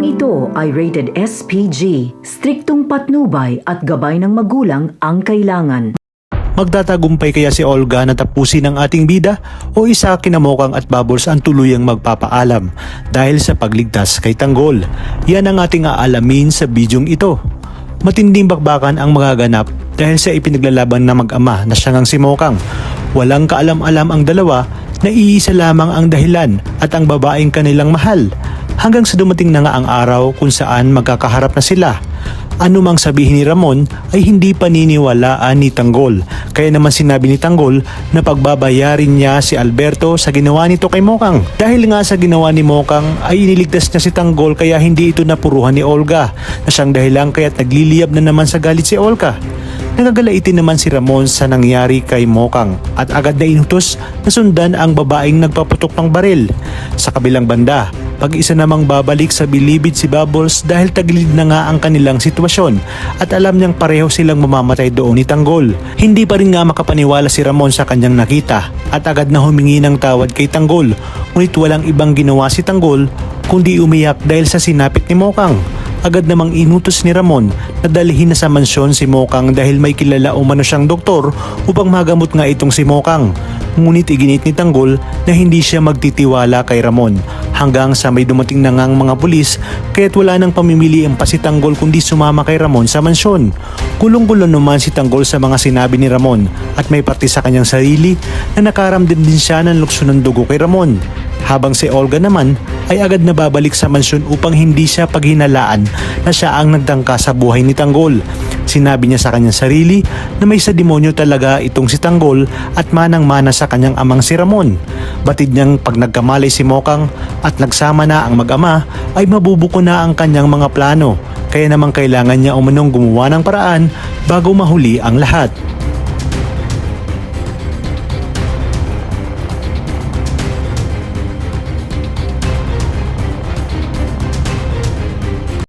Programang ito ay rated SPG, striktong patnubay at gabay ng magulang ang kailangan. Magtatagumpay kaya si Olga na tapusin ang ating bida o isa kina Mokang at Bubbles ang tuluyang magpapaalam dahil sa pagligtas kay Tanggol? Yan ang ating aalamin sa bidyong ito. Matinding bakbakan ang magaganap dahil sa ipinaglalaban na mag-ama na siyang si Mokang. Walang kaalam-alam ang dalawa na iisa lamang ang dahilan at ang babaeng kanilang mahal. Hanggang sa dumating na nga ang araw kung saan magkakaharap na sila. Ano mang sabihin ni Ramon ay hindi paniniwalaan ni Tanggol. Kaya naman sinabi ni Tanggol na pagbabayarin niya si Alberto sa ginawa nito kay Mokang. Dahil nga sa ginawa ni Mokang ay iniligtas niya si Tanggol kaya hindi ito napuruhan ni Olga na siyang dahilan kaya't nagliliyab na naman sa galit si Olga. Nagagalaitin naman si Ramon sa nangyari kay Mokang at agad na inutos na sundan ang babaeng nagpaputok ng baril. Sa kabilang banda, pag-isa namang babalik sa bilibid si Bubbles dahil tagilid na nga ang kanilang sitwasyon at alam niyang pareho silang mamamatay doon ni Tanggol. Hindi pa rin nga makapaniwala si Ramon sa kanyang nakita at agad na humingi ng tawad kay Tanggol. Ngunit walang ibang ginawa si Tanggol kundi umiyak dahil sa sinapit ni Mokang. Agad namang inutos ni Ramon na dalhin na sa mansyon si Mokang dahil may kilala umano siyang doktor upang magamot nga itong si Mokang. Ngunit iginit ni Tanggol na hindi siya magtitiwala kay Ramon hanggang sa may dumating na ngang mga pulis kaya't wala nang pamimilian pa si Tanggol kundi sumama kay Ramon sa mansyon. Kulong-kulong naman si Tanggol sa mga sinabi ni Ramon at may parte sa kanyang sarili na nakaramdam din siya ng lukso ng dugo kay Ramon. Habang si Olga naman ay agad na babalik sa mansyon upang hindi siya paghinalaan na siya ang nagtangka sa buhay ni Tanggol. Sinabi niya sa kanyang sarili na may sa demonyo talaga itong si Tanggol at manang-mana sa kanyang amang si Ramon. Batid niyang pag nagkamalay si Mokang at nagsama na ang mag-ama ay mabubuko na ang kanyang mga plano. Kaya naman kailangan niya umanong gumawa ng paraan bago mahuli ang lahat.